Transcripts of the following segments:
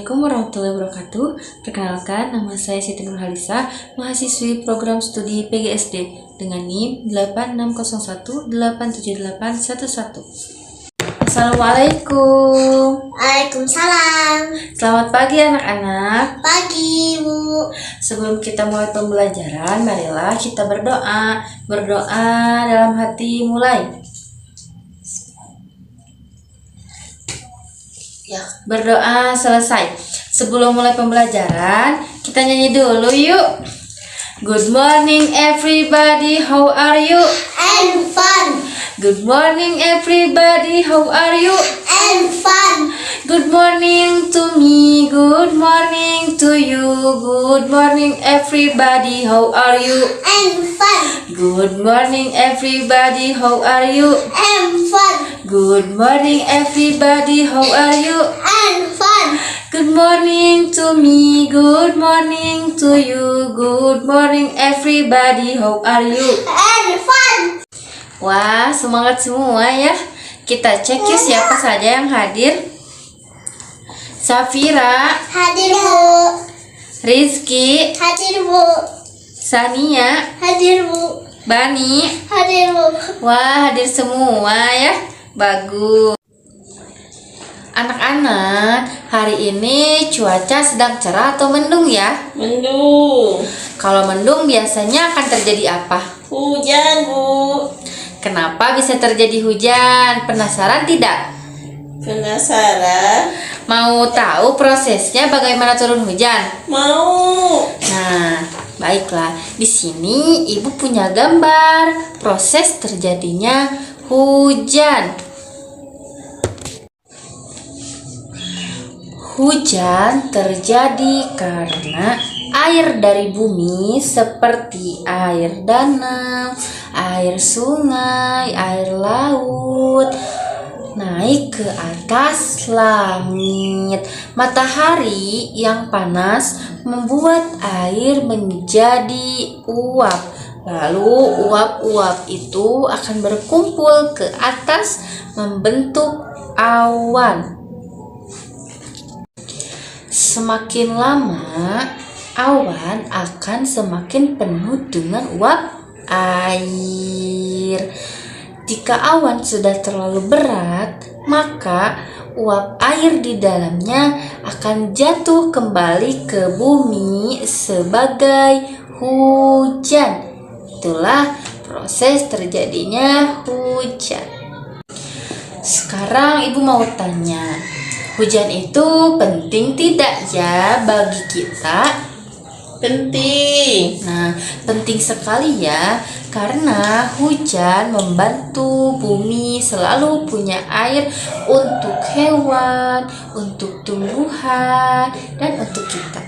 Assalamualaikum warahmatullahi wabarakatuh. Perkenalkan, nama saya Siti Nurhalisa, mahasiswi program studi PGSD dengan NIM 8601878811. Assalamualaikum. Waalaikumsalam. Selamat pagi anak-anak. Pagi, Bu. Sebelum kita mulai pembelajaran, marilah kita berdoa. Berdoa dalam hati mulai. Berdoa selesai. Sebelum mulai pembelajaran, kita nyanyi dulu yuk. Good morning everybody, how are you? And fun. Good morning everybody, how are you? And fun. Good morning to me, good morning to you. Good morning everybody, how are you? And fun. Good morning everybody, how are you? And fun. Good morning everybody, how are you? And fun. Good morning to me, good morning to you. Good morning everybody, how are you? And fun. Wah, semangat semua ya. Kita cek yuk siapa saja yang hadir. Safira, Hadir, Bu. Rizky, Hadir, Bu. Sania, Hadir, Bu. Bani. Hadir, Bu. Wah, hadir semua ya. Bagus. Anak-anak, hari ini cuaca sedang cerah atau mendung ya? Mendung. Kalau mendung biasanya akan terjadi apa? Hujan, Bu. Kenapa bisa terjadi hujan? Penasaran tidak? Penasaran? Mau tahu prosesnya bagaimana turun hujan? Mau. Nah, baiklah. Di sini Ibu punya gambar proses terjadinya hujan. Hujan terjadi karena air dari bumi seperti air danau, air sungai, air laut naik ke atas langit. Matahari yang panas membuat air menjadi uap. Lalu uap-uap itu akan berkumpul ke atas membentuk awan. Semakin lama, awan akan semakin penuh dengan uap air. Jika awan sudah terlalu berat, maka uap air di dalamnya akan jatuh kembali ke bumi sebagai hujan. Itulah proses terjadinya hujan. Sekarang Ibu mau tanya, hujan itu penting tidak ya bagi kita? Penting. Nah, penting sekali ya, karena hujan membantu bumi selalu punya air untuk hewan, untuk tumbuhan, dan untuk kita.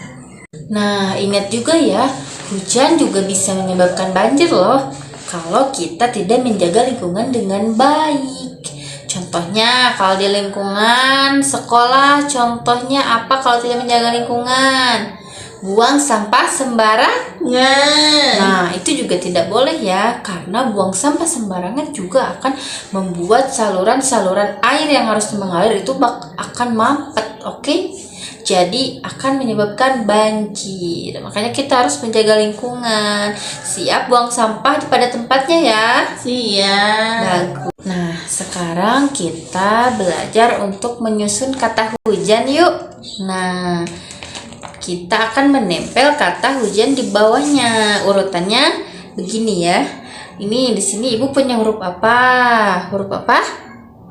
Nah, ingat juga ya, hujan juga bisa menyebabkan banjir loh, kalau kita tidak menjaga lingkungan dengan baik. Contohnya kalau di lingkungan sekolah, contohnya apa kalau tidak menjaga lingkungan? Buang sampah sembarangan. Nah, itu juga tidak boleh ya, karena buang sampah sembarangan juga akan membuat saluran-saluran air yang harus mengalir itu akan mampet, oke? Jadi akan menyebabkan banjir. Makanya kita harus menjaga lingkungan. Siap buang sampah pada tempatnya ya? Siap. Bagus. Nah, sekarang kita belajar untuk menyusun kata hujan yuk. Nah, kita akan menempel kata hujan di bawahnya. Urutannya begini ya. Ini di sini Ibu punya huruf apa? Huruf apa?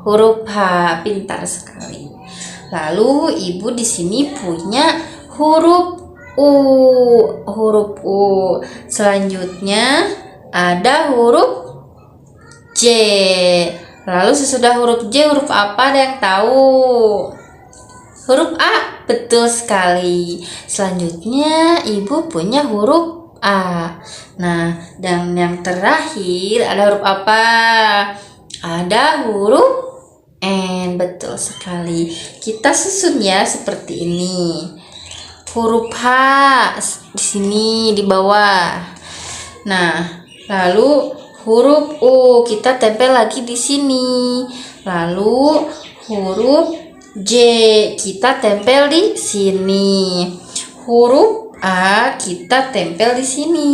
Huruf H. Pintar sekali. Lalu Ibu di sini punya huruf U. Huruf U. Selanjutnya ada huruf J. Lalu sesudah huruf J, huruf apa ada yang tahu? Huruf A, betul sekali. Selanjutnya Ibu punya huruf A. Nah, dan yang terakhir ada huruf apa? Ada huruf N, betul sekali. Kita susun ya seperti ini. Huruf H di sini di bawah. Nah, lalu huruf U kita tempel lagi di sini. Lalu huruf J kita tempel di sini. Huruf A kita tempel di sini.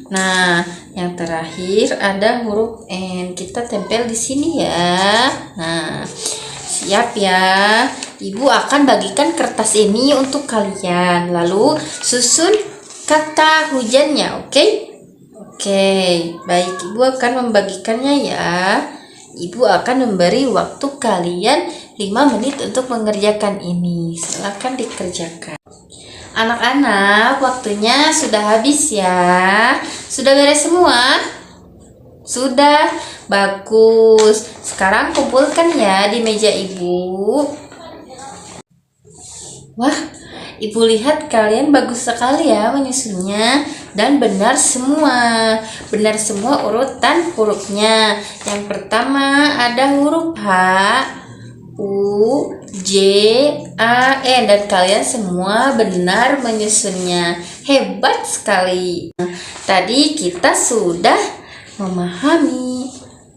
Nah, yang terakhir ada huruf N. Kita tempel di sini ya. Nah, siap ya. Ibu akan bagikan kertas ini untuk kalian. Lalu susun kata hujannya, oke? Oke, baik. Ibu akan membagikannya ya. Ibu akan memberi waktu kalian 5 menit untuk mengerjakan ini. Silakan dikerjakan. Anak-anak, waktunya sudah habis ya. Sudah beres semua? Sudah, bagus. Sekarang kumpulkan ya di meja ibu. Wah, ibu lihat kalian bagus sekali ya menyusunnya. Dan benar semua. Benar semua urutan hurufnya. Yang pertama ada huruf H, U, J, A, N. Dan kalian semua benar menyusunnya. Hebat sekali. Tadi kita sudah memahami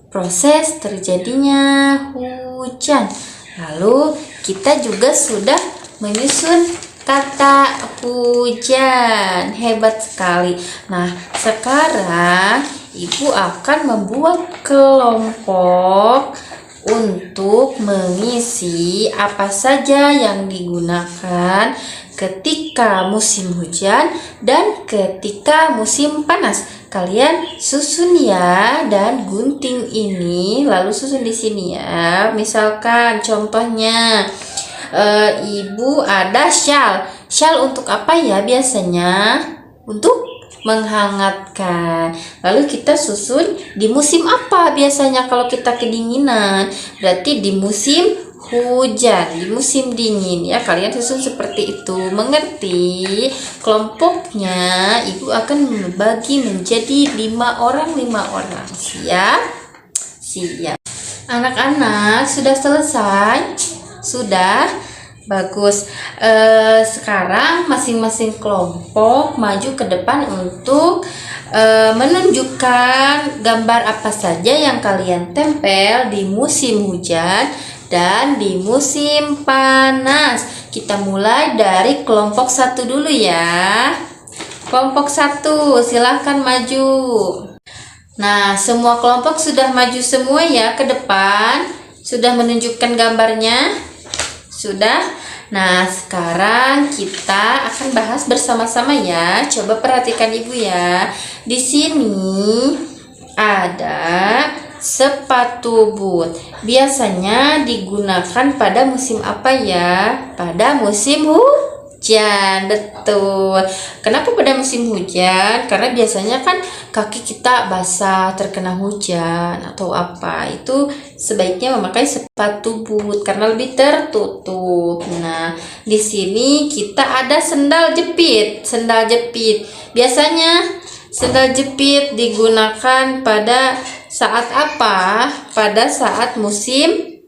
proses terjadinya hujan. Lalu kita juga sudah menyusun kata hujan. Hebat sekali. Nah, sekarang ibu akan membuat kelompok untuk mengisi apa saja yang digunakan ketika musim hujan dan ketika musim panas. Kalian susun ya dan gunting ini, lalu susun di sini ya. Misalkan contohnya ibu ada shawl. Shawl untuk apa ya biasanya? Untuk menghangatkan. Lalu kita susun di musim apa biasanya kalau kita kedinginan? Berarti di musim hujan, di musim dingin ya. Kalian susun seperti itu. Mengerti? Kelompoknya ibu akan membagi menjadi 5 orang. Siap? Siap. Anak-anak sudah selesai? Sudah? Bagus. Sekarang masing-masing kelompok maju ke depan untuk menunjukkan gambar apa saja yang kalian tempel di musim hujan dan di musim panas. Kita mulai dari kelompok 1 dulu ya. Kelompok 1, silahkan maju. Nah, semua kelompok sudah maju semua ya ke depan. Sudah menunjukkan gambarnya? Sudah? Nah, sekarang kita akan bahas bersama-sama ya. Coba perhatikan ibu ya. Di sini ada sepatu boot. Biasanya digunakan pada musim apa ya? Pada musim hujan. Betul. Kenapa pada musim hujan? Karena biasanya kan kaki kita basah terkena hujan atau apa. Itu sebaiknya memakai sepatu boot karena lebih tertutup. Nah, di sini kita ada sendal jepit. Sendal jepit. Biasanya sendal jepit digunakan pada saat apa? Pada saat musim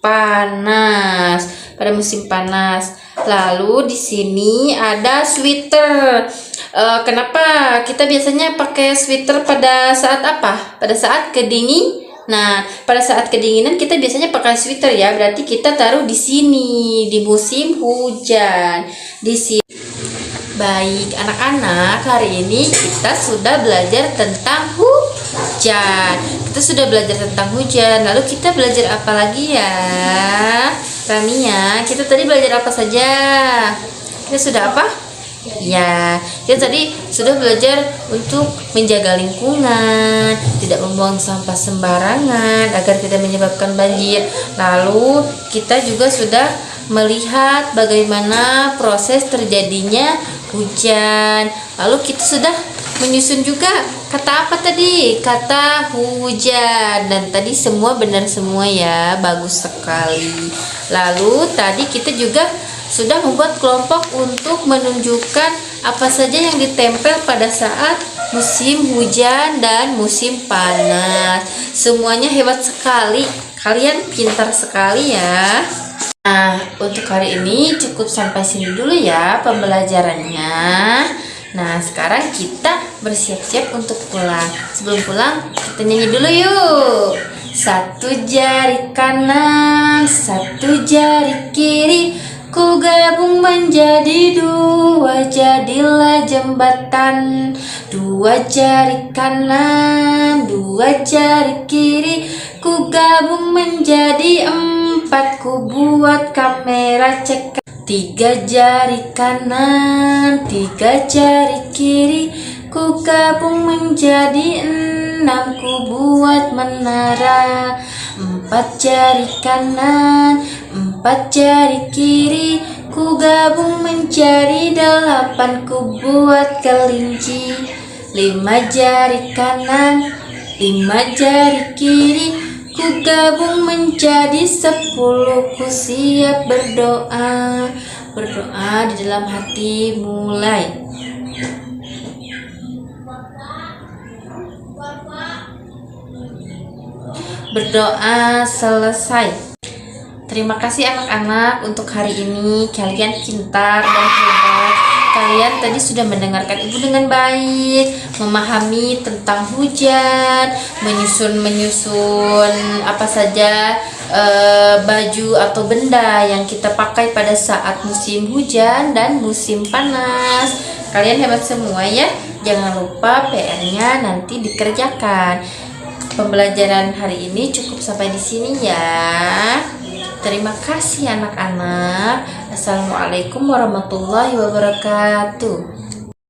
panas. Pada musim panas. Lalu di sini ada sweater. Kenapa kita biasanya pakai sweater pada saat apa? Pada saat kedingin. Nah, pada saat kedinginan kita biasanya pakai sweater ya. Berarti kita taruh di sini di musim hujan. Di sini. Baik, anak-anak, hari ini kita sudah belajar tentang hujan. Kita sudah belajar tentang hujan. Lalu kita belajar apa lagi ya? Rania, kita tadi belajar apa saja? Kita sudah apa? Ya, kita tadi sudah belajar untuk menjaga lingkungan, tidak membuang sampah sembarangan agar tidak menyebabkan banjir. Lalu kita juga sudah melihat bagaimana proses terjadinya hujan. Lalu kita sudah menyusun juga kata apa tadi? Kata hujan. Dan tadi semua benar semua ya, bagus sekali. Lalu tadi kita juga sudah membuat kelompok untuk menunjukkan apa saja yang ditempel pada saat musim hujan dan musim panas. Semuanya hebat sekali. Kalian pintar sekali ya. Nah, untuk hari ini cukup sampai sini dulu ya pembelajarannya. Nah, sekarang kita bersiap-siap untuk pulang. Sebelum pulang, kita nyanyi dulu yuk. Satu jari kanan, satu jari kiri, ku gabung menjadi dua, jadilah jembatan. Dua jari kanan, dua jari kiri, ku gabung menjadi empat, ku buat kamera cek. Tiga jari kanan, tiga jari kiri, ku gabung menjadi enam, ku buat menara. Empat jari kanan, empat jari kiri, ku gabung menjadi delapan, ku buat kelinci. Lima jari kanan, lima jari kiri, ku gabung menjadi 10, ku siap berdoa. Berdoa di dalam hati, mulai. Berdoa selesai. Terima kasih anak-anak untuk hari ini. Kalian pintar dan hebat. Kalian tadi sudah mendengarkan ibu dengan baik, memahami tentang hujan, menyusun apa saja baju atau benda yang kita pakai pada saat musim hujan dan musim panas. Kalian hebat semua ya. Jangan lupa PR-nya nanti dikerjakan. Pembelajaran hari ini cukup sampai di sini ya. Terima kasih anak-anak. Assalamualaikum warahmatullahi wabarakatuh.